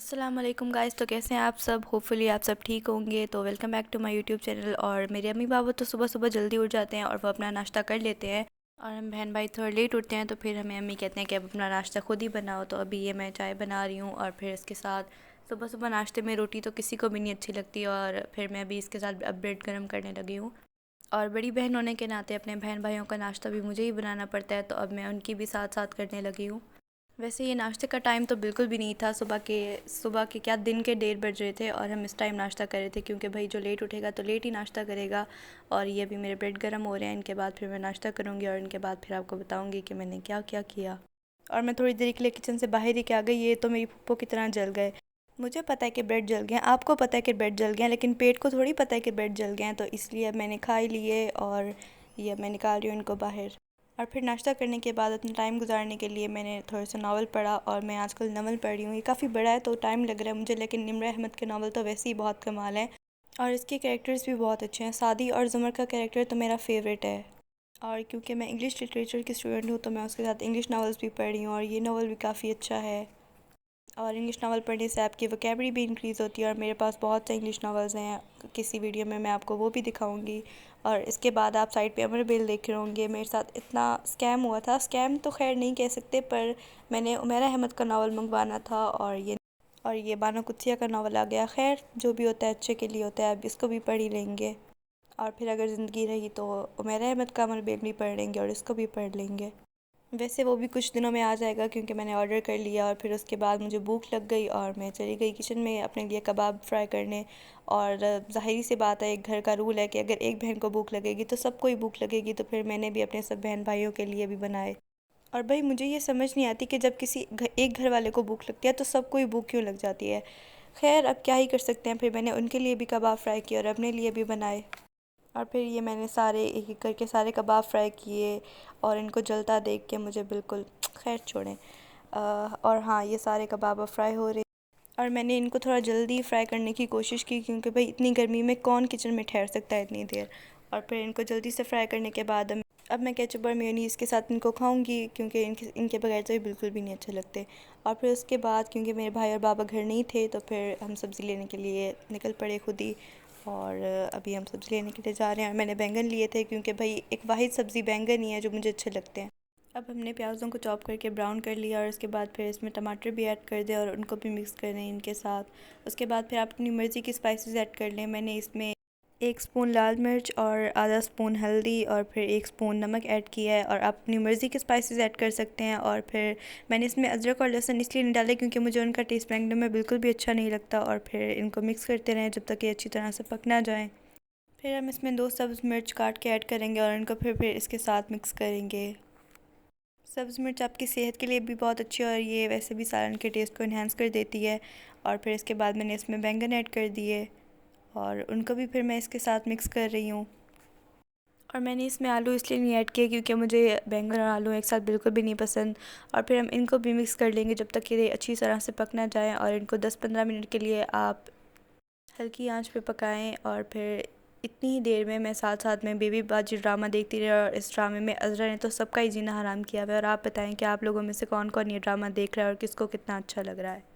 अस्सलाम वालेकुम गाइस। तो कैसे हैं आप सब? होपफुली आप सब ठीक होंगे। तो welcome back to my YouTube channel. और मेरे अम्मी बाबू तो सुबह सुबह जल्दी उठ जाते हैं और वो अपना नाश्ता कर लेते हैं, और हम बहन भाई थोड़ा लेट उठते हैं। तो फिर हमें अम्मी कहते हैं कि अब अपना नाश्ता खुद ही बनाओ। तो अभी ये मैं चाय बना रही हूँ, और फिर इसके साथ सुबह सुबह नाश्ते में रोटी तो किसी को भी नहीं अच्छी लगती, और फिर मैं अभी इसके साथ अब ब्रेड गर्म करने लगी हूँ। और बड़ी बहन होने के नाते अपने बहन भाइयों का नाश्ता भी मुझे ही बनाना पड़ता है, तो अब मैं उनकी भी साथ साथ करने लगी हूँ। वैसे ये नाश्ते का टाइम तो बिल्कुल भी नहीं था। सुबह के क्या दिन के 1:30 बज रहे थे, और हम इस टाइम नाश्ता कर रहे थे, क्योंकि भाई जो लेट उठेगा तो लेट ही नाश्ता करेगा। और ये अभी मेरे ब्रेड गर्म हो रहे हैं, इनके बाद फिर मैं नाश्ता करूँगी, और इनके बाद फिर आपको बताऊँगी कि मैंने क्या क्या किया। और मैं थोड़ी देर के लिए किचन से बाहर ही क्या गई, ये तो मेरी पप्पो की तरह जल गए। मुझे पता है कि ब्रेड जल गए हैं, आपको पता है कि ब्रेड जल गए हैं, लेकिन पेट को थोड़ी पता है कि ब्रेड जल गए हैं। तो इसलिए अब मैंने खा ही लिए, और ये अब मैं निकाल रही हूँ इनको बाहर। और फिर नाश्ता करने के बाद अपना टाइम गुजारने के लिए मैंने थोड़ा सा नावल पढ़ा, और मैं आजकल नावल पढ़ रही हूँ। ये काफ़ी बड़ा है तो टाइम लग रहा है मुझे, लेकिन निम्र अहमद के नावल तो वैसे ही बहुत कमाल है, और इसके कैरेक्टर्स भी बहुत अच्छे हैं। सादी और ज़ुमर का कैरेक्टर तो मेरा फेवरेट है। और क्योंकि मैं इंग्लिश लिटरेचर की स्टूडेंट हूँ, तो मैं उसके साथ इंग्लिश नावल्स भी पढ़ रही हूँ, और ये नावल भी काफ़ी अच्छा है। और इंग्लिश नावल पढ़ने से आपकी वोकेबलरी भी इंक्रीज़ होती है, और मेरे पास बहुत से इंग्लिश नावल्स हैं। किसी वीडियो में मैं आपको वो भी दिखाऊंगी। और इसके बाद आप साइड पे अमर बेल देख रहे होंगे। मेरे साथ इतना स्कैम हुआ था, स्कैम तो खैर नहीं कह सकते, पर मैंने उमैरा अहमद का नावल मंगवाना था, और ये बानो कुत्सिया का नावल आ गया। खैर जो भी होता है अच्छे के लिए होता है, अब इसको भी पढ़ ही लेंगे। और फिर अगर ज़िंदगी रही तो उमैरा अहमद का अमर बेल भी पढ़ लेंगे, और इसको भी पढ़ लेंगे। वैसे वो भी कुछ दिनों में आ जाएगा, क्योंकि मैंने ऑर्डर कर लिया। और फिर उसके बाद मुझे भूख लग गई, और मैं चली गई किचन में अपने लिए कबाब फ्राई करने। और ज़ाहिर सी बात है, एक घर का रूल है कि अगर एक बहन को भूख लगेगी तो सबको ही भूख लगेगी। तो फिर मैंने भी अपने सब बहन भाइयों के लिए भी बनाए। और भाई मुझे ये समझ नहीं आती कि जब एक घर वाले को भूख लगती है तो सबको ही भूख क्यों लग जाती है। खैर अब क्या ही कर सकते हैं। फिर मैंने उनके लिए भी कबाब फ्राई किए और अपने लिए भी बनाए। और फिर ये मैंने सारे एक एक करके सारे कबाब फ्राई किए, और इनको जलता देख के मुझे बिल्कुल खैर छोड़ें। और हाँ, ये सारे कबाब अब फ्राई हो रहे, और मैंने इनको थोड़ा जल्दी फ्राई करने की कोशिश की, क्योंकि भाई इतनी गर्मी में कौन किचन में ठहर सकता है इतनी देर। और फिर इनको जल्दी से फ्राई करने के बाद अब मैं केचप और मेयोनीज़ के साथ इनको खाऊंगी, क्योंकि इनके बगैर तो ये बिल्कुल भी नहीं अच्छे लगते। और फिर उसके बाद क्योंकि मेरे भाई और बाबा घर नहीं थे, तो फिर हम सब्ज़ी लेने के लिए निकल पड़े खुद ही। और अभी हम सब्ज़ी लेने के लिए जा रहे हैं, और मैंने बैंगन लिए थे, क्योंकि भाई एक वाहिद सब्ज़ी बैंगन ही है जो मुझे अच्छे लगते हैं। अब हमने प्याज़ों को चॉप करके ब्राउन कर लिया, और उसके बाद फिर इसमें टमाटर भी ऐड कर दें, और उनको भी मिक्स कर दें इनके साथ। उसके बाद फिर आप अपनी मर्ज़ी की स्पाइसेस ऐड कर लें। मैंने इसमें 1 स्पून लाल मिर्च और आधा स्पून हल्दी और फिर 1 स्पून नमक ऐड किया है, और आप अपनी मर्ज़ी के स्पाइसेस ऐड कर सकते हैं। और फिर मैंने इसमें अदरक और लहसुन इसलिए नहीं डाले क्योंकि मुझे उनका टेस्ट बैंगन में बिल्कुल भी अच्छा नहीं लगता। और फिर इनको मिक्स करते रहें जब तक ये अच्छी तरह से पक ना जाए। फिर हम इसमें 2 सब्ज़ मिर्च काट के ऐड करेंगे, और इनको फिर इसके साथ मिक्स करेंगे। सब्ज़ मिर्च आपकी सेहत के लिए भी बहुत अच्छी है, और ये वैसे भी सालन के टेस्ट को इन्हांस कर देती है। और फिर इसके बाद मैंने इसमें बैंगन ऐड कर दिए, और उनको भी फिर मैं इसके साथ मिक्स कर रही हूँ। और मैंने इसमें आलू इसलिए नहीं ऐड किए क्योंकि मुझे बैंगन और आलू एक साथ बिल्कुल भी नहीं पसंद। और फिर हम इनको भी मिक्स कर लेंगे जब तक ये अच्छी तरह से पक ना जाए, और इनको 10-15 मिनट के लिए आप हल्की आंच पे पकाएं। और फिर इतनी ही देर में मैं साथ साथ में बेबी बाजी ड्रामा देखती रही, और इस ड्रामे में अज़रा ने तो सबका ही जीना हराम किया हुआ है। और आप बताएं कि आप लोगों में से कौन कौन ये ड्रामा देख रहा है और किसको कितना अच्छा लग रहा है।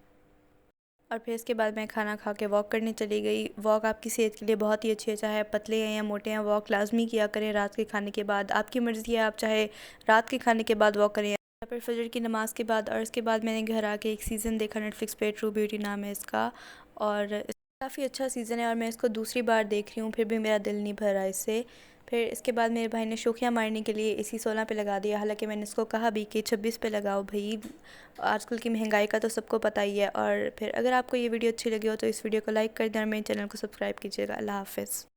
और फिर इसके बाद मैं खाना खा के वॉक करने चली गई। वॉक आपकी सेहत के लिए बहुत ही अच्छी है, चाहे आप पतले हैं या मोटे हैं, वॉक लाजमी किया करें रात के खाने के बाद। आपकी मर्ज़ी है, आप चाहे रात के खाने के बाद वॉक करें या फिर फजर की नमाज़ के बाद। और इसके बाद मैंने घर आके एक सीज़न देखा नेटफ्लिक्स पे, ट्रू ब्यूटी नाम है इसका, और काफ़ी अच्छा सीज़न है, और मैं इसको दूसरी बार देख रही हूँ, फिर भी मेरा दिल नहीं भरा इससे। फिर इसके बाद मेरे भाई ने शोखियाँ मारने के लिए एसी 16 पे लगा दिया, हालांकि मैंने इसको कहा भी कि 26 पे लगाओ भाई, आजकल की महंगाई का तो सबको पता ही है। और फिर अगर आपको ये वीडियो अच्छी लगी हो तो इस वीडियो को लाइक कर दें, और मेरे चैनल को सब्सक्राइब कीजिएगा। अल्लाह हाफ़िज़।